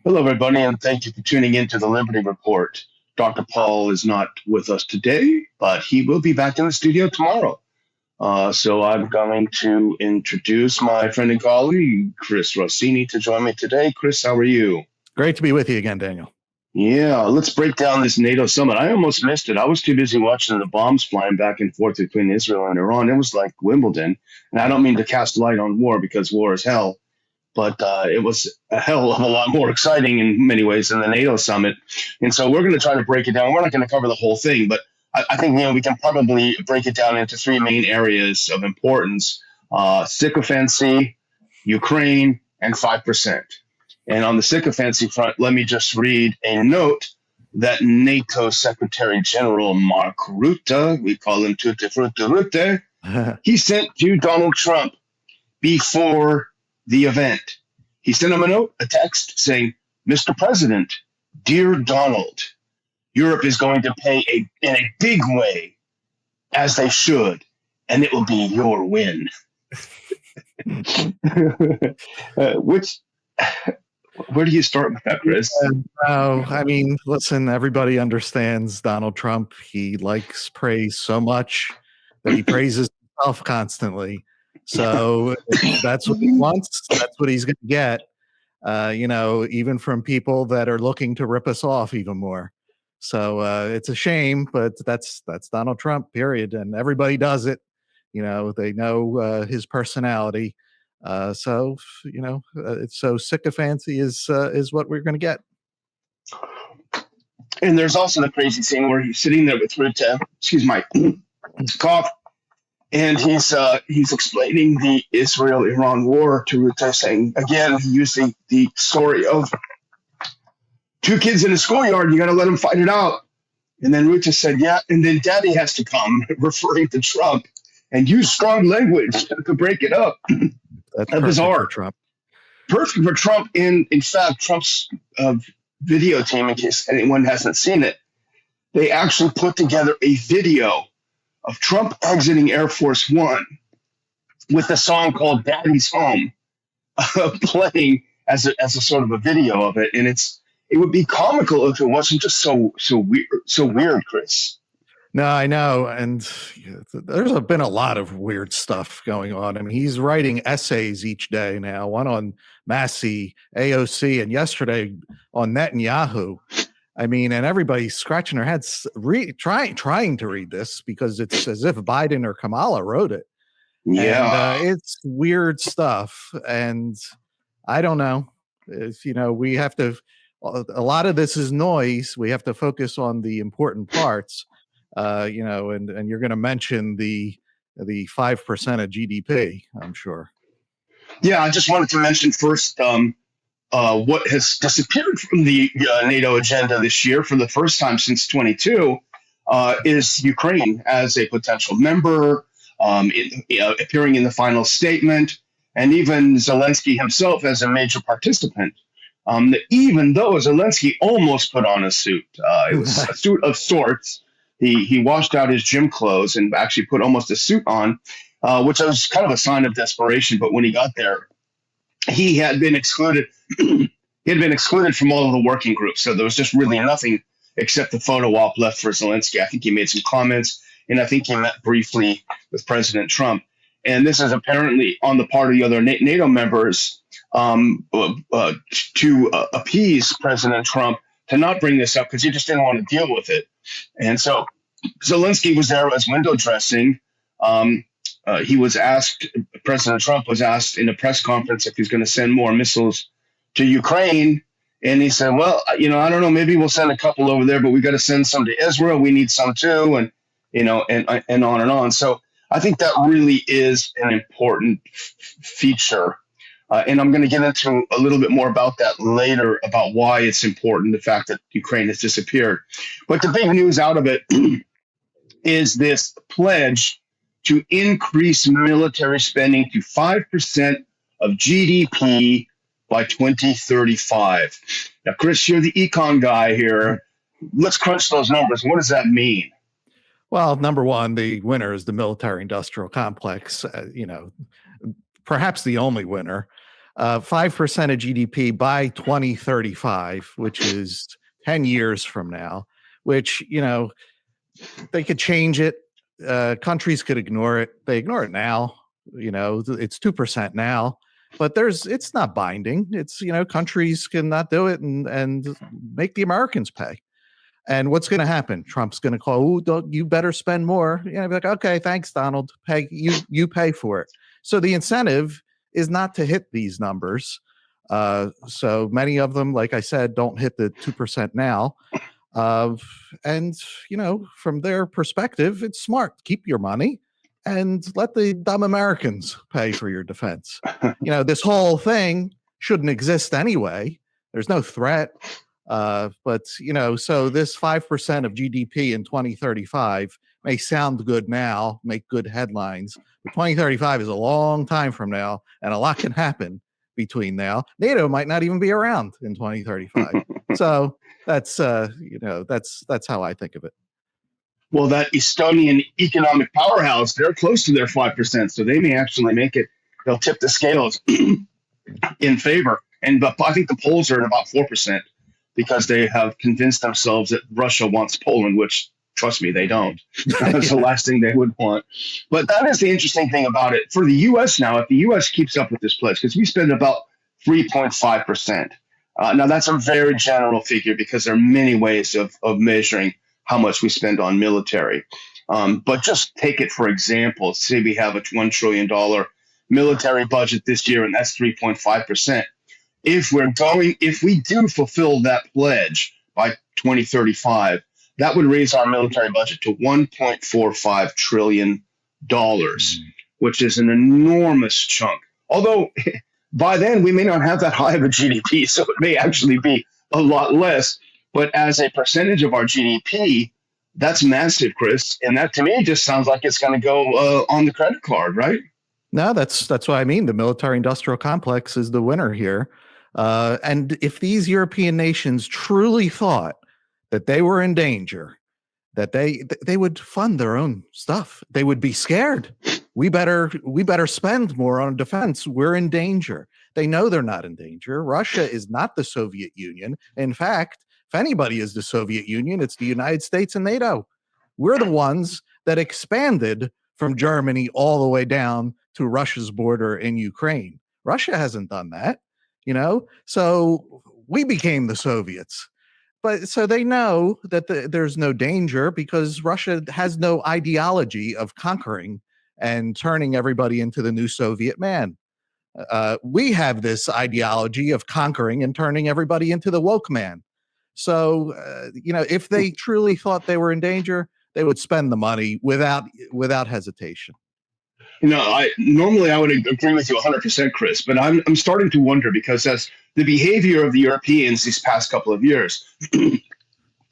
Hello, everybody, and thank you for tuning in to the Liberty Report. Dr. Paul is not with us today, but he will be back in the studio tomorrow. So I'm going to introduce my friend and colleague, Chris Rossini, to join me today. Chris, how are you? Great to be with you again, Daniel. Yeah, let's break down this NATO summit. I almost missed it. I was too busy watching the bombs flying back and forth between Israel and Iran. It was like Wimbledon. And I don't mean to cast light on war because war is hell. But it was a hell of a lot more exciting in many ways than the NATO summit. And so we're going to try to break it down. We're not going to cover the whole thing, but I think we can probably break it down into three main areas of importance: sycophancy, Ukraine, and 5%. And on the sycophancy front, let me just read a note that NATO Secretary General Mark Rutte, we call him Tutte Frutte Rutte, he sent to Donald Trump before the event. He sent him a note, a text saying, "Mr. President, dear Donald, Europe is going to pay in a big way, as they should, and it will be your win." Where do you start with that, Chris? I mean, listen, everybody understands Donald Trump. He likes praise so much that he praises himself constantly. So that's what he wants. That's what he's going to get, even from people that are looking to rip us off even more. So it's a shame, but that's Donald Trump, period. And everybody does it. They know his personality. So sycophancy is what we're going to get. And there's also the crazy scene where he's sitting there with Rutte, excuse my cough, and he's explaining the Israel-Iran war to Rutte, saying, again, he used the story of two kids in a schoolyard, you got to let them fight it out. And then Rutte said, yeah, and then Daddy has to come, referring to Trump, and use strong language to break it up. That's bizarre. For Trump. Perfect for Trump. In fact, Trump's video team, in case anyone hasn't seen it, they actually put together a video of Trump exiting Air Force One with a song called "Daddy's Home" playing as a sort of a video of it, and it would be comical if it wasn't just so weird, Chris. No, I know. And there's been a lot of weird stuff going on. I mean, he's writing essays each day now, one on Massey, AOC, and yesterday on Netanyahu. I mean, and everybody's scratching their heads trying to read this because it's as if Biden or Kamala wrote it. Yeah. And it's weird stuff. And I don't know. We have to, a lot of this is noise. We have to focus on the important parts. And you're going to mention the 5% of GDP, I'm sure. Yeah, I just wanted to mention first what has disappeared from the NATO agenda this year for the first time since 22 is Ukraine as a potential member, appearing in the final statement, and even Zelensky himself as a major participant. Even though Zelensky almost put on a suit, it was a suit of sorts. He washed out his gym clothes and actually put almost a suit on, which was kind of a sign of desperation. But when he got there, he had been excluded. He had been excluded from all of the working groups, so there was just really nothing except the photo op left for Zelensky. I think he made some comments, and I think he met briefly with President Trump. And this is apparently on the part of the other NATO members to appease President Trump to not bring this up because he just didn't want to deal with it. And so Zelensky was there as window dressing. He was asked, President Trump was asked in a press conference if he's going to send more missiles to Ukraine. And he said, well, I don't know, maybe we'll send a couple over there, but we got to send some to Israel. We need some too. And, and on and on. So I think that really is an important feature. And I'm going to get into a little bit more about that later, about why it's important, the fact that Ukraine has disappeared. But the big news out of it is this pledge to increase military spending to 5% of GDP by 2035. Now, Chris, you're the econ guy here. Let's crunch those numbers. What does that mean? Well, number one, the winner is the military-industrial complex, perhaps the only winner. 5% of GDP by 2035, which is 10 years from now, which, they could change it. Countries could ignore it. They ignore it now. It's 2% now, but it's not binding. It's, countries cannot do it and make the Americans pay. And what's going to happen? Trump's going to call, you better spend more. Be like, okay, thanks, Donald. You pay for it. So the incentive is not to hit these numbers. So many of them, like I said, don't hit the 2% now. And, from their perspective, it's smart. Keep your money and let the dumb Americans pay for your defense. This whole thing shouldn't exist anyway. There's no threat. But so this 5% of GDP in 2035 may sound good now, make good headlines, but 2035 is a long time from now, and a lot can happen between now. NATO might not even be around in 2035. So that's that's how I think of it. Well, that Estonian economic powerhouse, they're close to their 5%, so they may actually make it. They'll tip the scales in favor. But I think the polls are at about 4%. Because they have convinced themselves that Russia wants Poland, which, trust me, they don't. That's the last thing they would want. But that is the interesting thing about it. For the U.S. now, if the U.S. keeps up with this pledge, because we spend about 3.5%. Now, that's a very general figure because there are many ways of measuring how much we spend on military. But just take it for example. Say we have a $1 trillion military budget this year, and that's 3.5%. If we do fulfill that pledge by 2035, that would raise our military budget to $1.45 trillion, which is an enormous chunk. Although by then we may not have that high of a GDP, so it may actually be a lot less. But as a percentage of our GDP, that's massive, Chris. And that to me just sounds like it's going to go on the credit card, right? No, that's what I mean. The military-industrial complex is the winner here. And if these European nations truly thought that they were in danger, that they would fund their own stuff, they would be scared. We better spend more on defense. We're in danger. They know they're not in danger. Russia is not the Soviet Union. In fact, if anybody is the Soviet Union, it's the United States and NATO. We're the ones that expanded from Germany all the way down to Russia's border in Ukraine. Russia hasn't done that. So we became the Soviets, but so they know that there's no danger because Russia has no ideology of conquering and turning everybody into the new Soviet man. We have this ideology of conquering and turning everybody into the woke man. So, if they truly thought they were in danger, they would spend the money without hesitation. Normally I would agree with you 100%, Chris, but I'm starting to wonder because as the behavior of the Europeans these past couple of years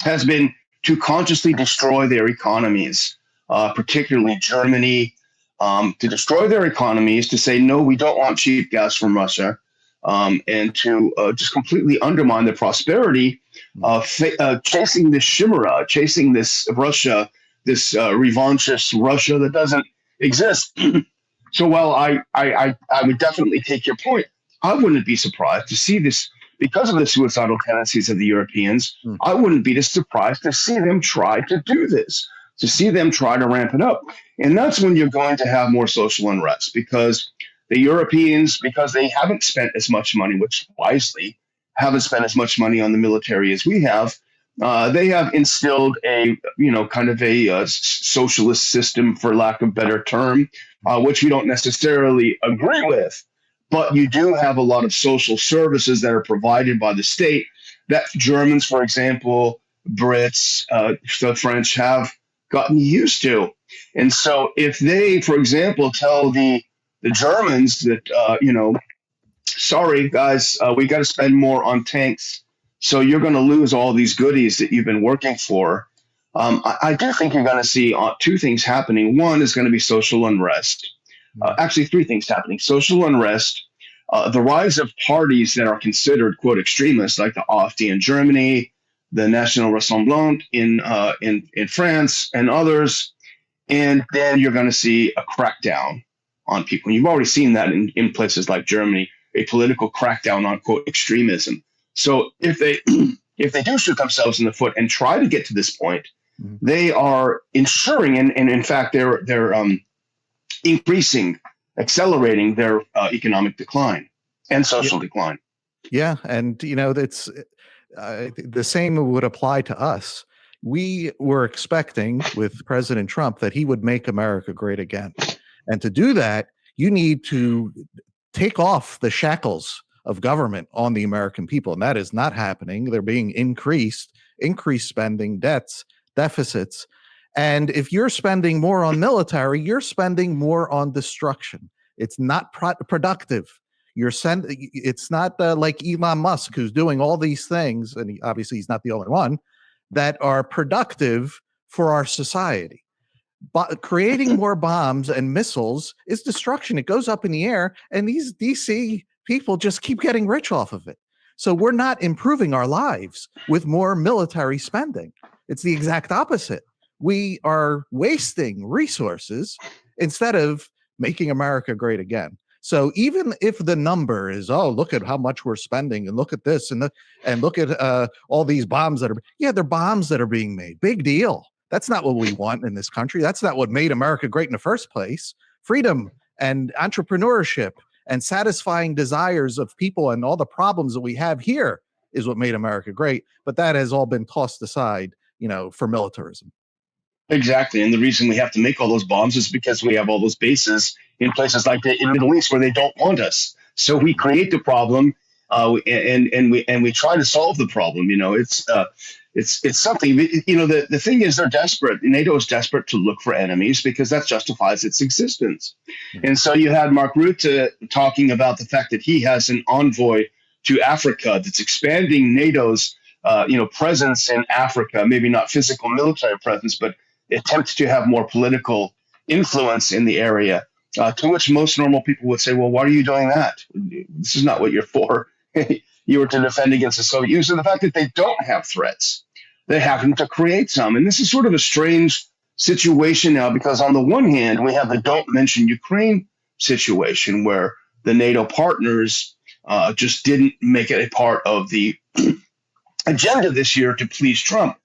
has been to consciously destroy their economies, particularly Germany, to destroy their economies, to say, no, we don't want cheap gas from Russia, and to just completely undermine their prosperity, chasing this chimera, chasing this Russia, this revanchist Russia that doesn't exist. So while I would definitely take your point, I wouldn't be surprised to see this because of the suicidal tendencies of the Europeans. I wouldn't be surprised to see them try to do this, to see them try to ramp it up. And that's when you're going to have more social unrest because the Europeans, because they haven't spent as much money, which wisely haven't spent as much money on the military as we have, they have instilled a kind of a socialist system, for lack of a better term, which we don't necessarily agree with. But you do have a lot of social services that are provided by the state that Germans, for example, Brits, the French have gotten used to. And so if they, for example, tell the Germans that, sorry, guys, we got to spend more on tanks, so you're going to lose all these goodies that you've been working for. I do think you're going to see two things happening. One is going to be social unrest. Actually, three things happening. Social unrest, the rise of parties that are considered, quote, extremists, like the AfD in Germany, the National Rassemblement in France, and others. And then you're going to see a crackdown on people. And you've already seen that in places like Germany. a political crackdown on quote extremism. So if they if they do shoot themselves in the foot and try to get to this point, they are ensuring, and in fact, they're increasing, accelerating their economic decline and social decline. Yeah, and that's the same would apply to us. We were expecting with President Trump that he would make America great again, and to do that, you need to take off the shackles of government on the American people, and that is not happening. They're being increased spending, debts, deficits. And if you're spending more on military, you're spending more on destruction. It's not productive. It's not like Elon Musk, who's doing all these things, and obviously he's not the only one, that are productive for our society. But creating more bombs and missiles is destruction. It goes up in the air, and these DC people just keep getting rich off of it. So we're not improving our lives with more military spending. It's the exact opposite. We are wasting resources instead of making America great again. So even if the number is, oh, look at how much we're spending, and look at this, and look at all these bombs they're bombs that are being made. Big deal. That's not what we want in this country. That's not what made America great in the first place. Freedom and entrepreneurship and satisfying desires of people and all the problems that we have here is what made America great. But that has all been tossed aside, for militarism. Exactly. And the reason we have to make all those bombs is because we have all those bases in places like the Middle East where they don't want us. So we create the problem, and we try to solve the problem. It's something. The thing is, they're desperate. NATO is desperate to look for enemies because that justifies its existence. And so you had Mark Rutte talking about the fact that he has an envoy to Africa that's expanding NATO's presence in Africa. Maybe not physical military presence, but attempts to have more political influence in the area. To which most normal people would say, well, why are you doing that? This is not what you're for. You were to defend against the Soviet Union. So the fact that they don't have threats, they happen to create some. And this is sort of a strange situation now, because on the one hand, we have the don't mention Ukraine situation where the NATO partners just didn't make it a part of the agenda this year to please Trump.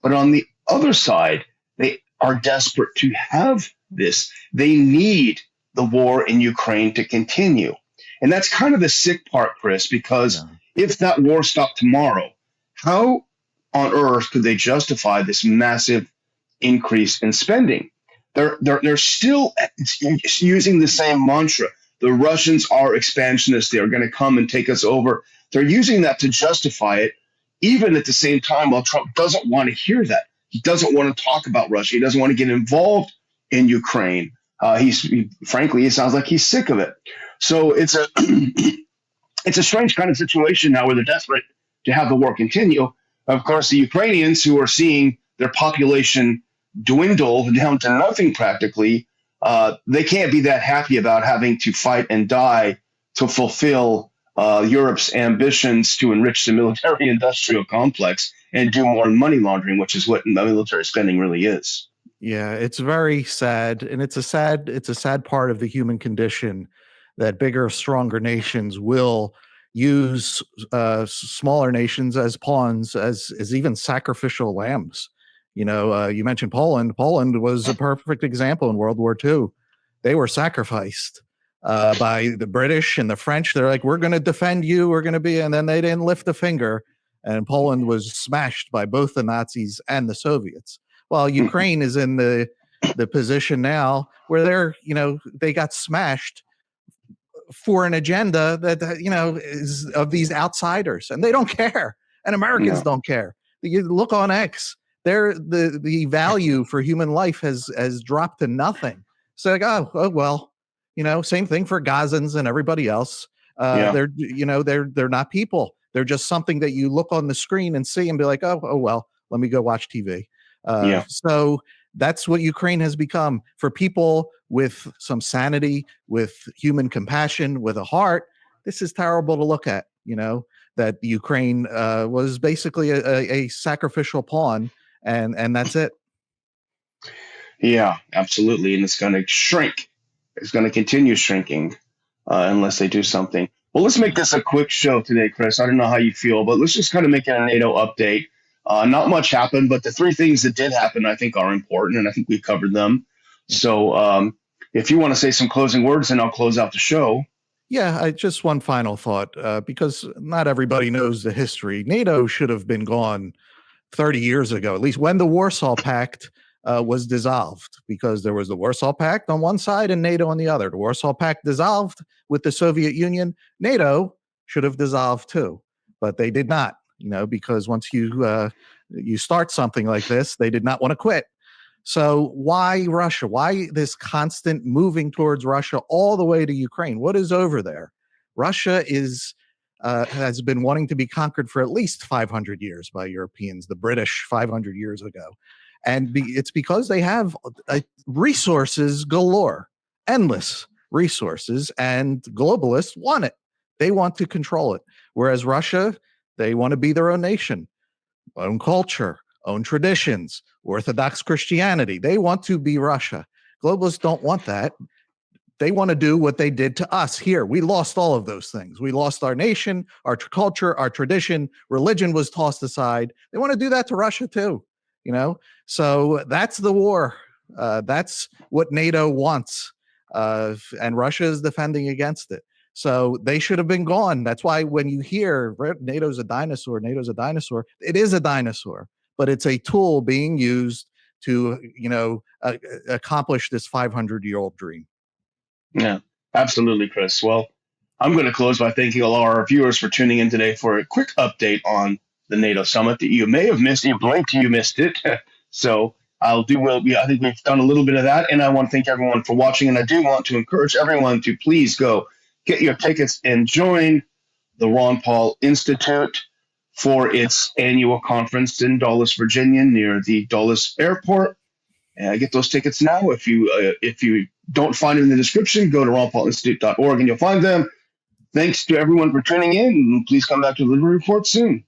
But on the other side, they are desperate to have this. They need the war in Ukraine to continue. And that's kind of the sick part, Chris, because if that war stopped tomorrow, how on earth could they justify this massive increase in spending? They're still using the same mantra. The Russians are expansionists. They are going to come and take us over. They're using that to justify it, even at the same time, while Trump doesn't want to hear that. He doesn't want to talk about Russia. He doesn't want to get involved in Ukraine. Frankly, it sounds like he's sick of it. So it's a strange kind of situation now where they're desperate to have the war continue. Of course, the Ukrainians, who are seeing their population dwindle down to nothing practically, they can't be that happy about having to fight and die to fulfill Europe's ambitions to enrich the military-industrial complex and do more money laundering, which is what military spending really is. Yeah, it's very sad, and it's a sad part of the human condition that bigger, stronger nations will use smaller nations as pawns, as even sacrificial lambs. You mentioned Poland. Poland was a perfect example in World War II. They were sacrificed by the British and the French. They're like, we're going to defend you. We're going to be, and then they didn't lift a finger. And Poland was smashed by both the Nazis and the Soviets. Well, Ukraine is in the position now where they got smashed for an agenda that is of these outsiders, and they don't care, and Americans don't care. You look on X, the value for human life has dropped to nothing. So like, oh well, same thing for Gazans and everybody else. They're not people. They're just something that you look on the screen and see and be like, oh well, let me go watch TV. So that's what Ukraine has become. For people with some sanity, with human compassion, with a heart, this is terrible to look at. That Ukraine was basically a sacrificial pawn, and that's it. Yeah, absolutely. And it's going to shrink. It's going to continue shrinking unless they do something. Well, let's make this a quick show today, Chris. I don't know how you feel, but let's just kind of make it a NATO update. Not much happened, but the three things that did happen, I think, are important, and I think we covered them. So, if you want to say some closing words, then I'll close out the show. Yeah, just one final thought, because not everybody knows the history. NATO should have been gone 30 years ago, at least when the Warsaw Pact was dissolved, because there was the Warsaw Pact on one side and NATO on the other. The Warsaw Pact dissolved with the Soviet Union. NATO should have dissolved too, but they did not. Because once you start something like this, they did not want to quit. So why Russia? Why this constant moving towards Russia all the way to Ukraine? What is over there? Russia has been wanting to be conquered for at least 500 years by Europeans, the British 500 years ago. And it's because they have resources galore, endless resources, and globalists want it. They want to control it. Whereas Russia, they want to be their own nation, own culture, own traditions, Orthodox Christianity. They want to be Russia. Globalists don't want that. They want to do what they did to us here. We lost all of those things. We lost our nation, our culture, our tradition. Religion was tossed aside. They want to do that to Russia too. So that's the war. That's what NATO wants, and Russia is defending against it. So they should have been gone. That's why when you hear NATO's a dinosaur, it is a dinosaur, but it's a tool being used to, accomplish this 500-year-old dream. Yeah, absolutely, Chris. Well, I'm going to close by thanking all our viewers for tuning in today for a quick update on the NATO summit that you may have missed. You blinked, you missed it. So I think we've done a little bit of that, and I want to thank everyone for watching. And I do want to encourage everyone to please go get your tickets and join the Ron Paul Institute for its annual conference in Dulles, Virginia, near the Dulles Airport. And get those tickets now. If you don't find them in the description, go to ronpaulinstitute.org and you'll find them. Thanks to everyone for tuning in. Please come back to the Liberty Report soon.